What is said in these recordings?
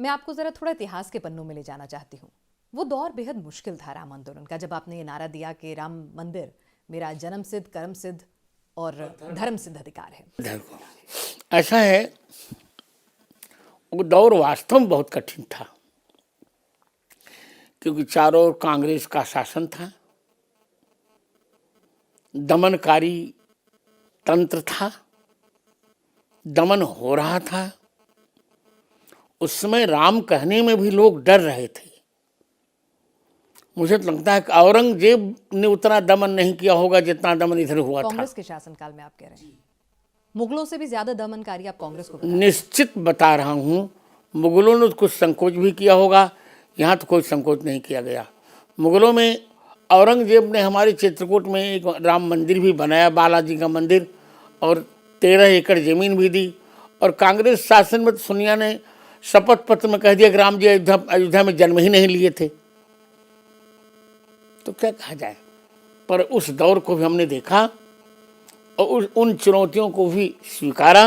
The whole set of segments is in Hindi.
मैं आपको जरा थोड़ा इतिहास के पन्नों में ले जाना चाहती हूँ। वो दौर बेहद मुश्किल था राम आंदोलन का, जब आपने ये नारा दिया कि राम मंदिर मेरा जन्म सिद्ध, कर्म सिद्ध और धर्म सिद्ध अधिकार है। देखो, ऐसा है, वो दौर वास्तव में बहुत कठिन था, क्योंकि चारों ओर कांग्रेस का शासन था, दमनकारी तंत्र था, दमन हो रहा था। उस समय राम कहने में भी लोग डर रहे थे। मुझे तो लगता है कि औरंगजेब ने उतना दमन नहीं किया होगा जितना दमन इधर हुआ था। कांग्रेस के शासनकाल में आप कह रहे हैं मुगलों से भी ज्यादा दमनकारी आप कांग्रेस को निश्चित बता रहा हूँ। मुगलों ने कुछ संकोच भी किया होगा, यहाँ तो कोई संकोच नहीं किया गया। मुगलों में औरंगजेब ने हमारे चित्रकूट में एक राम मंदिर भी बनाया, बालाजी का मंदिर, और 13 एकड़ जमीन भी दी। और कांग्रेस शासन में तो सोनिया ने शपथ पत्र में कह दिया कि राम जी अयोध्या में जन्म ही नहीं लिए थे। तो क्या कहा जाए, पर उस दौर को भी हमने देखा और उन चुनौतियों को भी स्वीकारा।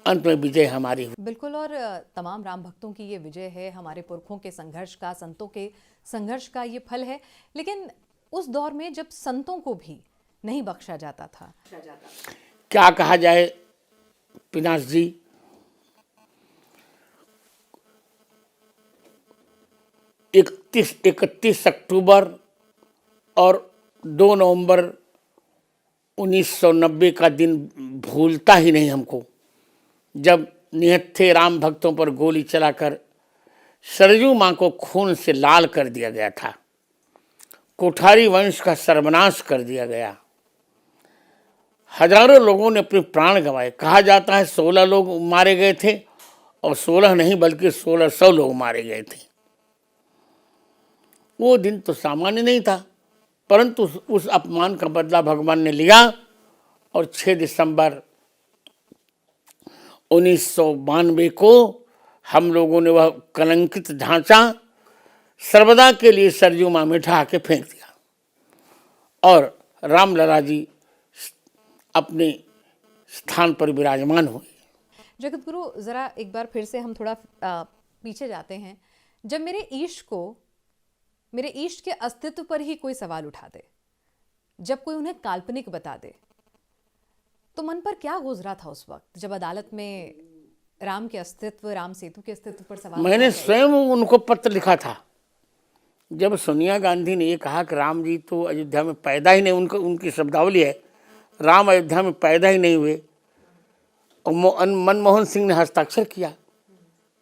अंत में विजय हमारी हुई। बिल्कुल, और तमाम राम भक्तों की ये विजय है, हमारे पुरखों के संघर्ष का, संतों के संघर्ष का ये फल है। लेकिन उस दौर में जब संतों को भी नहीं बख्शा जाता था, क्या कहा जाए पिनाश जी, 31 अक्टूबर और 2 नवंबर 1990 का दिन भूलता ही नहीं हमको, जब निहत्थे राम भक्तों पर गोली चलाकर सरजू मां को खून से लाल कर दिया गया था। कोठारी वंश का सर्वनाश कर दिया गया। हजारों लोगों ने अपने प्राण गंवाए। कहा जाता है 16 लोग मारे गए थे, और 16 नहीं बल्कि 1600 लोग मारे गए थे। वो दिन तो सामान्य नहीं था, परंतु उस अपमान का बदला भगवान ने लिया, और 6 दिसंबर 1992 को हम लोगों ने वह कलंकित ढांचा सर्वदा के लिए सरजू मां में ढहा के फेंक दिया, और रामलला जी अपने स्थान पर विराजमान हुए। जगत गुरु, जरा एक बार फिर से हम थोड़ा पीछे जाते हैं। जब मेरे ईष्ट के अस्तित्व पर ही कोई सवाल उठा दे, जब कोई उन्हें काल्पनिक बता दे, तो मन पर क्या गुजरा था उस वक्त जब अदालत में राम के अस्तित्व, राम सेतु के अस्तित्व पर सवाल? मैंने स्वयं उनको पत्र लिखा था। जब सोनिया गांधी ने ये कहा कि राम जी तो अयोध्या में पैदा ही नहीं, उनकी शब्दावली है, राम अयोध्या में पैदा ही नहीं हुए, और मनमोहन सिंह ने हस्ताक्षर किया,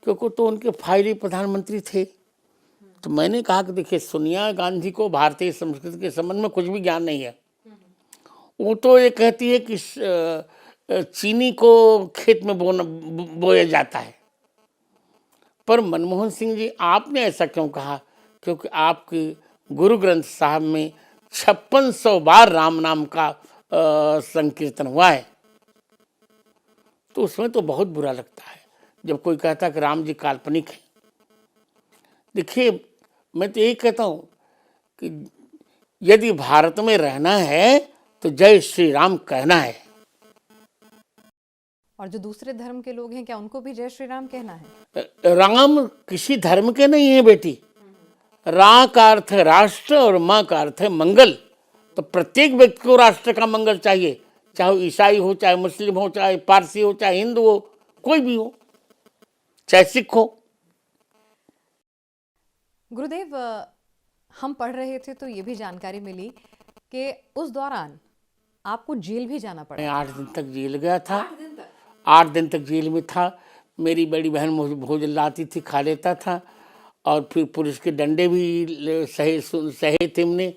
क्योंकि तो उनके फाइली प्रधानमंत्री थे। तो मैंने कहा कि देखिए, सोनिया गांधी को भारतीय संस्कृति के संबंध में कुछ भी ज्ञान नहीं है। वो तो ये कहती है कि चीनी को खेत में बोया जाता है। पर मनमोहन सिंह जी, आपने ऐसा क्यों कहा? क्योंकि आपके गुरु ग्रंथ साहब में 5600 बार राम नाम का संकीर्तन हुआ है। तो उसमें तो बहुत बुरा लगता है जब कोई कहता कि राम जी काल्पनिक है। देखिए, मैं तो यही कहता हूँ कि यदि भारत में रहना है तो जय श्री राम कहना है। और जो दूसरे धर्म के लोग हैं, क्या उनको भी जय श्री राम कहना है? राम किसी धर्म के नहीं है बेटी। रा का अर्थ है राष्ट्र और माँ का अर्थ है मंगल। तो प्रत्येक व्यक्ति को राष्ट्र का मंगल चाहिए, चाहे वो ईसाई हो, चाहे मुस्लिम हो, चाहे पारसी हो, चाहे हिंदू हो, कोई भी हो, चाहे सिख हो। गुरुदेव, हम पढ़ रहे थे तो ये भी जानकारी मिली कि उस दौरान आपको जेल भी जाना पड़ा। 8 दिन तक जेल गया था। 8 दिन तक जेल में था। मेरी बड़ी बहन मुझे भोजन लाती थी, खा लेता था, और फिर पुलिस के डंडे भी सहे थे हमने।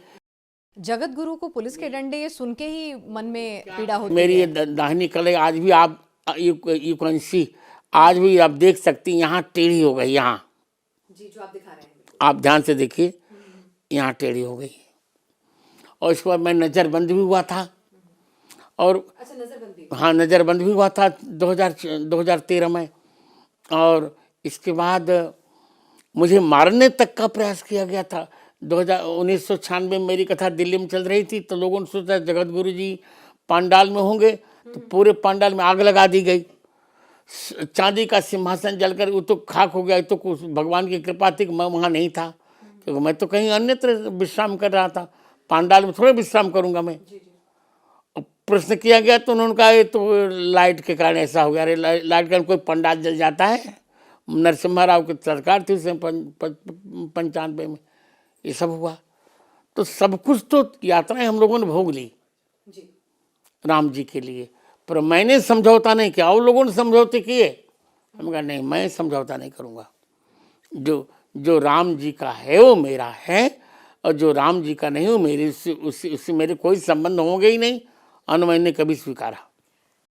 जगत गुरु को पुलिस के डंडे, ये सुन के ही मन में पीड़ा होती है। मेरी दाहिनी कलाई आज भी आप यू कैन सी, आज भी आप देख सकती, यहाँ टेढ़ी हो गई। यहाँ जी, जो आप दिखा रहे हैं, आप ध्यान से देखिए, यहाँ टेढ़ी हो गई। और इसके बाद मैं नज़रबंद भी हुआ था। और अच्छा, नजरबंदी? हाँ, नज़रबंद भी हुआ था 2013 में। और इसके बाद मुझे मारने तक का प्रयास किया गया था। 1996 में मेरी कथा दिल्ली में चल रही थी, तो लोगों ने सोचा जगत गुरु जी पांडाल में होंगे, तो पूरे पांडाल में आग लगा दी गई। चांदी का सिंहासन जलकर वो तो खाक हो गया, तो कुछ भगवान की कृपा थी कि मैं वहाँ नहीं था, क्योंकि मैं तो कहीं अन्यत्र विश्राम कर रहा था, पांडाल में थोड़े विश्राम करूंगा मैं। प्रश्न किया गया तो उन्होंने कहा ये तो लाइट के कारण ऐसा हो गया। अरे लाइट के कारण कोई पंडाल जल जाता है? नरसिम्हा राव की सरकार थी उसमें 95 में ये सब हुआ। तो सब कुछ तो यात्राएं हम लोगों ने भोग ली राम जी के लिए, पर मैंने समझौता नहीं किया। और लोगों ने समझौते किए, हम कहा नहीं, मैं समझौता नहीं करूँगा। जो राम जी का है वो मेरा है, और जो राम जी का नहीं वो मेरी, उससे मेरे कोई संबंध होंगे ही नहीं, और मैंने कभी स्वीकारा।